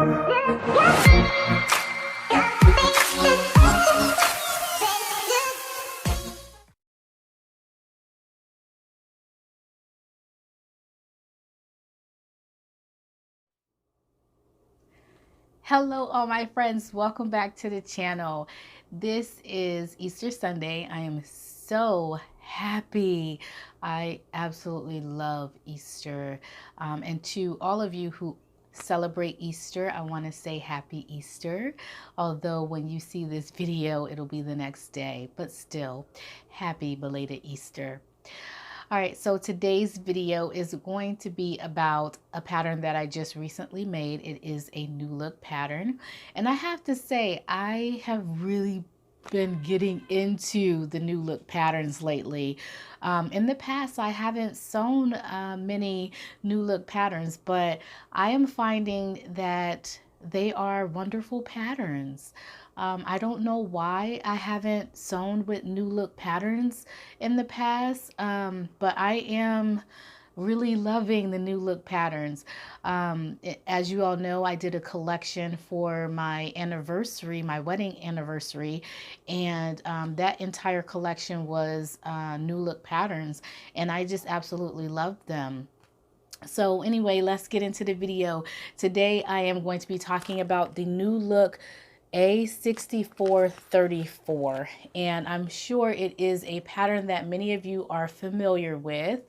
Hello all my friends, welcome back to the channel. This is Easter Sunday. I am so happy. I absolutely love Easter. And to all of you who celebrate Easter, I want to say happy Easter. Although when you see this video, it'll be the next day, but still happy belated Easter. All right, so today's video is going to be about a pattern that I just recently made. It is a new look pattern. And I have to say, I have really been getting into the new look patterns lately. In the past, I haven't sewn many new look patterns, but I am finding that they are wonderful patterns. I don't know why I haven't sewn with new look patterns in the past, but I am really loving the new look patterns. As you all know, I did a collection for my anniversary, my wedding anniversary, and that entire collection was new look patterns, and I just absolutely loved them. So anyway, let's get into the video. Today I am going to be talking about the new look A6434, and I'm sure it is a pattern that many of you are familiar with.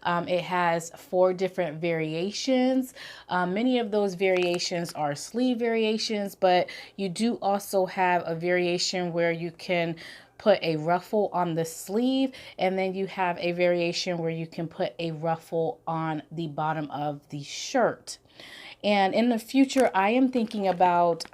It has 4 different variations. Many of those variations are sleeve variations, but you do also have a variation where you can put a ruffle on the sleeve, and then you have a variation where you can put a ruffle on the bottom of the shirt. And in the future, I am thinking about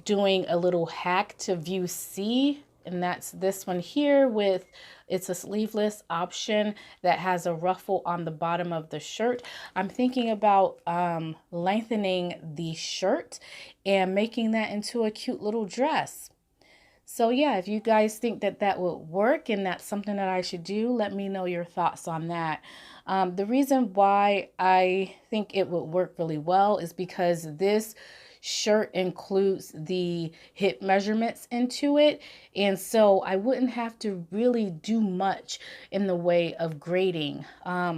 doing a little hack to view C, and that's this one here with, it's a sleeveless option that has a ruffle on the bottom of the shirt. I'm thinking about lengthening the shirt and making that into a cute little dress. So yeah, if you guys think that that would work and that's something that I should do, let me know your thoughts on that. The reason why I think it would work really well is because this shirt includes the hip measurements into it, and so I wouldn't have to really do much in the way of grading,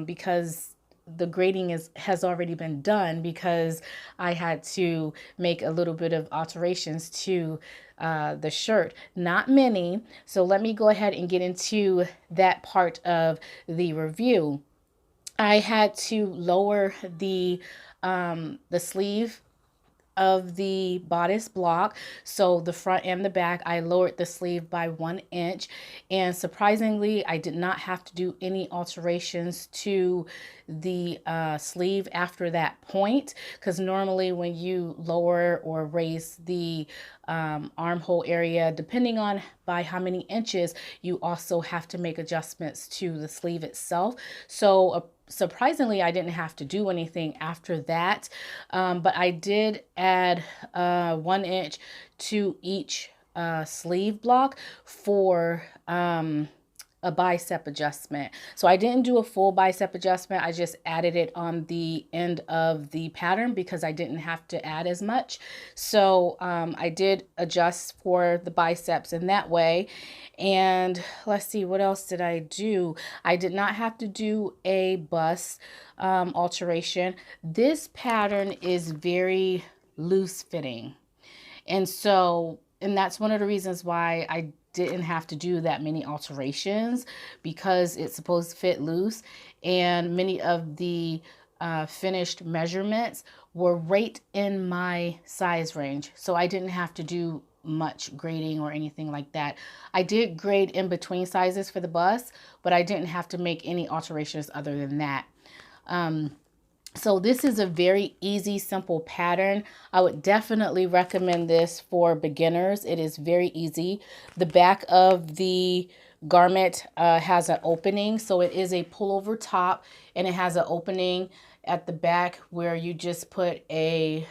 because the grading has already been done, because I had to make a little bit of alterations to the shirt, not many. So let me go ahead and get into that part of the review. I had to lower the sleeve of the bodice block, so the front and the back, I lowered the sleeve by 1 inch, and surprisingly I did not have to do any alterations to the sleeve after that point, because normally when you lower or raise the armhole area, depending on by how many inches, you also have to make adjustments to the sleeve itself. So surprisingly, I didn't have to do anything after that, but I did add 1 inch to each sleeve block for a bicep adjustment. So I didn't do a full bicep adjustment. I just added it on the end of the pattern because I didn't have to add as much. So I did adjust for the biceps in that way. And let's see, what else did I do? I did not have to do a bust alteration. This pattern is very loose fitting. And so, and that's one of the reasons why I didn't have to do that many alterations, because it's supposed to fit loose, and many of the finished measurements were right in my size range. So I didn't have to do much grading or anything like that. I did grade in between sizes for the bust, but I didn't have to make any alterations other than that. So this is a very easy, simple pattern. I would definitely recommend this for beginners. It is very easy. The back of the garment has an opening, so it is a pullover top, and it has an opening at the back where you just put a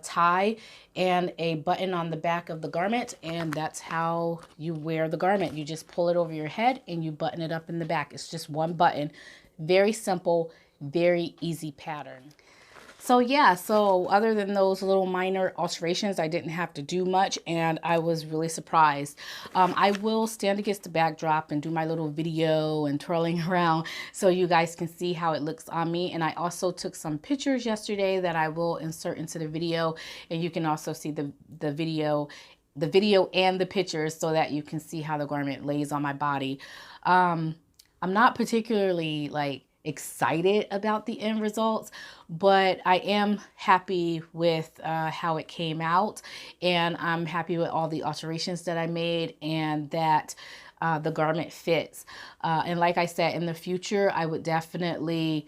tie and a button on the back of the garment, and that's how you wear the garment. You just pull it over your head and you button it up in the back. It's just one button. Very simple, very easy pattern. So yeah, so other than those little minor alterations, I didn't have to do much, and I was really surprised. I will stand against the backdrop and do my little video and twirling around so you guys can see how it looks on me. And I also took some pictures yesterday that I will insert into the video, and you can also see the video and the pictures so that you can see how the garment lays on my body. I'm not particularly like excited about the end results, but I am happy with how it came out, and I'm happy with all the alterations that I made and that the garment fits. And like I said, in the future, I would definitely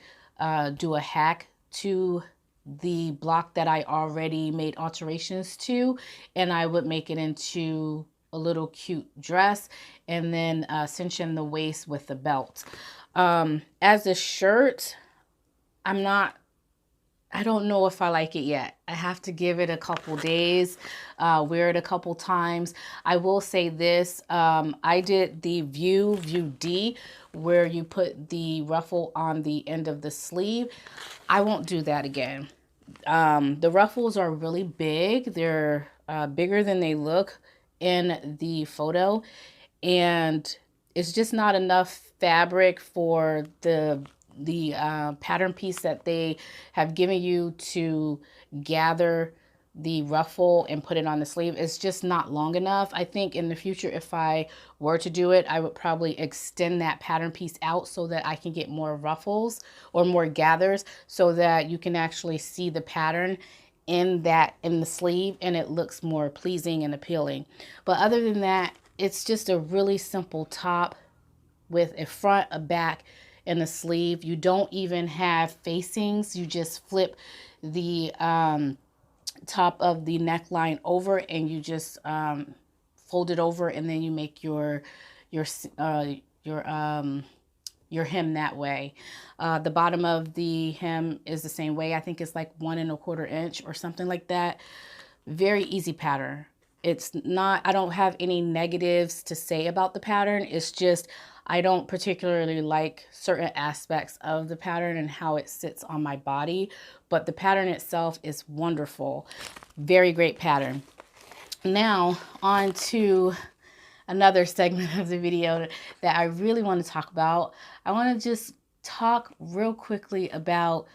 do a hack to the block that I already made alterations to, and I would make it into a little cute dress and then cinch in the waist with the belt. As a shirt, I don't know if I like it yet. I have to give it a couple days, wear it a couple times. I will say this, I did the View D, where you put the ruffle on the end of the sleeve. I won't do that again. The ruffles are really big. They're bigger than they look in the photo, and it's just not enough fabric for the pattern piece that they have given you to gather the ruffle and put it on the sleeve. It's just not long enough. I think in the future, if I were to do it, I would probably extend that pattern piece out so that I can get more ruffles or more gathers so that you can actually see the pattern in the sleeve and it looks more pleasing and appealing. But other than that, it's just a really simple top with a front, a back, and a sleeve. You don't even have facings. You just flip the top of the neckline over, and you just fold it over, and then you make your hem that way. The bottom of the hem is the same way. I think it's like 1 1/4 inch or something like that. Very easy pattern. It's not, I don't have any negatives to say about the pattern. It's just, I don't particularly like certain aspects of the pattern and how it sits on my body, but the pattern itself is wonderful. Very great pattern. Now on to another segment of the video that I really want to talk about. I want to just talk real quickly about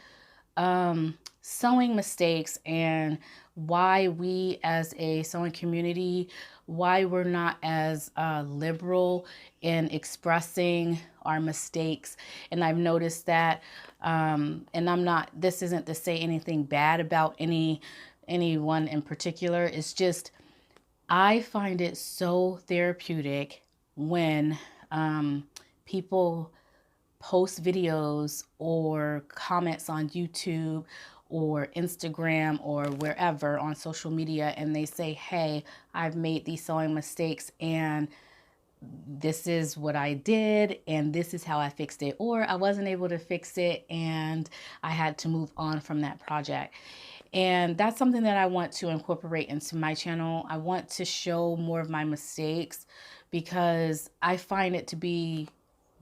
sewing mistakes and why we as a sewing community, why we're not as liberal in expressing our mistakes. And I've noticed that, and this isn't to say anything bad about anyone in particular. It's just, I find it so therapeutic when people post videos or comments on YouTube or Instagram or wherever on social media, and they say, hey, I've made these sewing mistakes and this is what I did and this is how I fixed it, or I wasn't able to fix it and I had to move on from that project. And that's something that I want to incorporate into my channel. I want to show more of my mistakes because I find it to be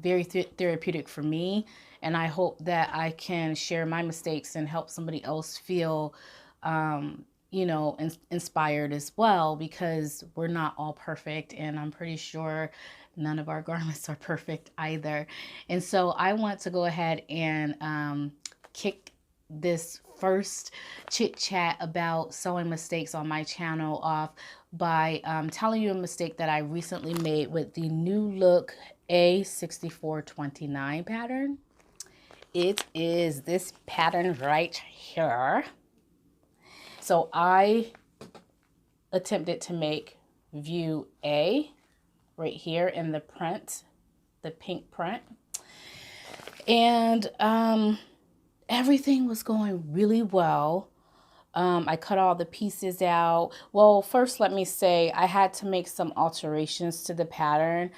very therapeutic for me. And I hope that I can share my mistakes and help somebody else feel, inspired as well, because we're not all perfect. And I'm pretty sure none of our garments are perfect either. And so I want to go ahead and kick this first chit chat about sewing mistakes on my channel off by telling you a mistake that I recently made with the New Look A6429 pattern. It is this pattern right here. So I attempted to make view A right here in the print, the pink print. And everything was going really well. I cut all the pieces out. Well, first let me say I had to make some alterations to the pattern,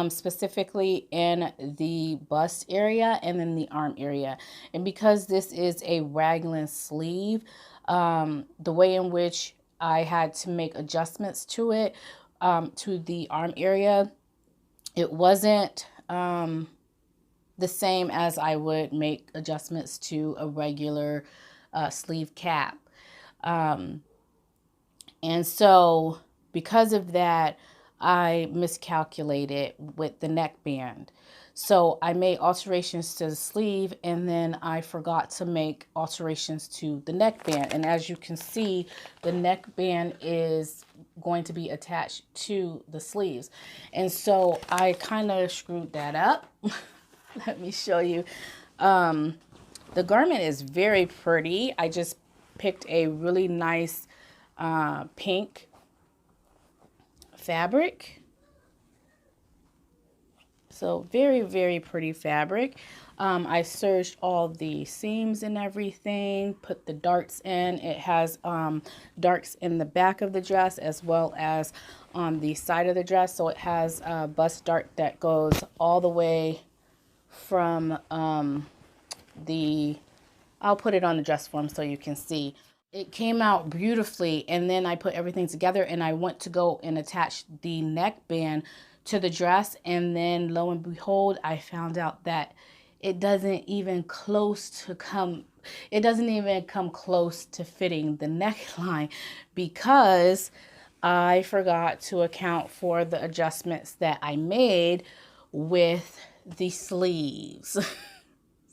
specifically in the bust area and in the arm area. And because this is a raglan sleeve, the way in which I had to make adjustments to it, to the arm area, it wasn't the same as I would make adjustments to a regular sleeve cap. And so because of that, I miscalculated with the neckband. So I made alterations to the sleeve, and then I forgot to make alterations to the neckband. And as you can see, the neckband is going to be attached to the sleeves. And so I kind of screwed that up. Let me show you. The garment is very pretty. I just picked a really nice pink fabric. So very, very pretty fabric. I serged all the seams and everything, put the darts in. It has darts in the back of the dress as well as on the side of the dress. So it has a bust dart that goes all the way from I'll put it on the dress form so you can see. It came out beautifully, and then I put everything together and I went to go and attach the neckband to the dress, and then lo and behold, I found out that it doesn't even come close to fitting the neckline because I forgot to account for the adjustments that I made with the sleeves.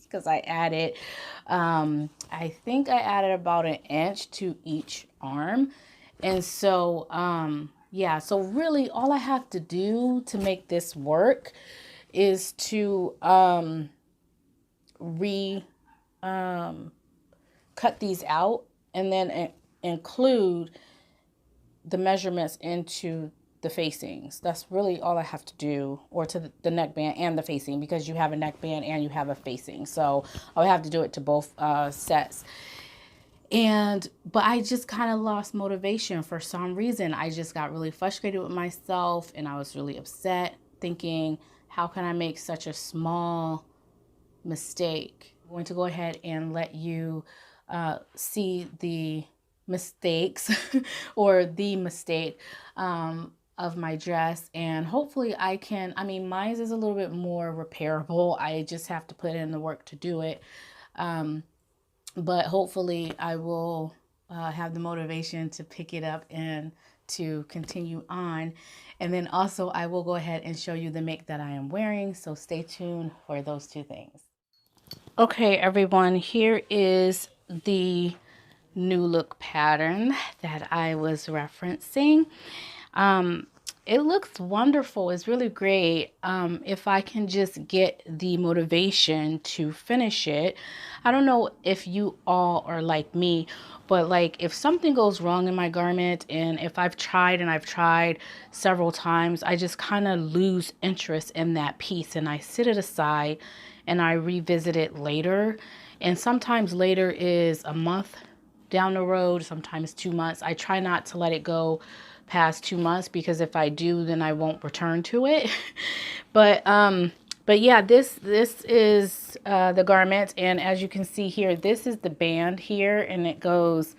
Because I added, I think I added about 1 inch to each arm. And so, yeah, so really all I have to do to make this work is to cut these out and then include the measurements into the facings. That's really all I have to do, or to the neckband and the facing, because you have a neckband and you have a facing. So I'll have to do it to both sets. But I just kind of lost motivation for some reason. I just got really frustrated with myself, and I was really upset, thinking, how can I make such a small mistake? I'm going to go ahead and let you see the mistakes or the mistake of my dress, and hopefully I can, I mean, mine is a little bit more repairable. I just have to put in the work to do it. But hopefully I will have the motivation to pick it up and to continue on. And then also I will go ahead and show you the make that I am wearing. So stay tuned for those two things. Okay, everyone, here is the new look pattern that I was referencing. It looks wonderful. It's really great. If I can just get the motivation to finish it. I don't know if you all are like me, but like if something goes wrong in my garment, and if I've tried several times, I just kind of lose interest in that piece and I sit it aside and I revisit it later. And sometimes later is a month down the road, sometimes 2 months. I try not to let it go past 2 months, because if I do, then I won't return to it. But yeah, this is the garment, and as you can see here, this is the band here, and it goes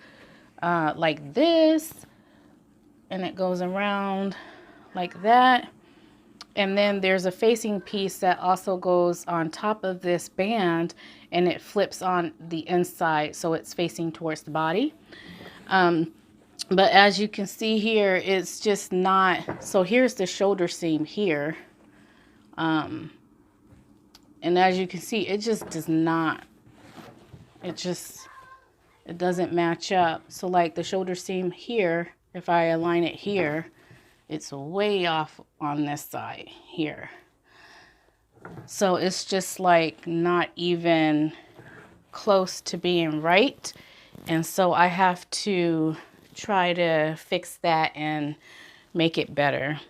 like this, and it goes around like that. And then there's a facing piece that also goes on top of this band, and it flips on the inside, so it's facing towards the body. But as you can see here, it's just not, so here's the shoulder seam here. And as you can see, it just does not, it doesn't match up. So like the shoulder seam here, if I align it here, it's way off on this side here. So it's just like not even close to being right. And so I have to try to fix that and make it better.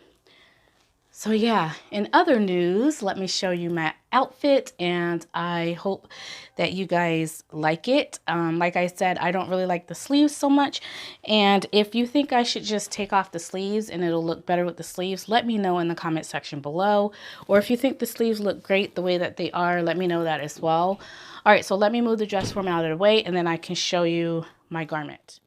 So yeah, in other news, let me show you my outfit, and I hope that you guys like it. Like I said, I don't really like the sleeves so much, and if you think I should just take off the sleeves and it'll look better with the sleeves, let me know in the comment section below. Or if you think the sleeves look great the way that they are, let me know that as well. All right, so let me move the dress form out of the way, and then I can show you my garment.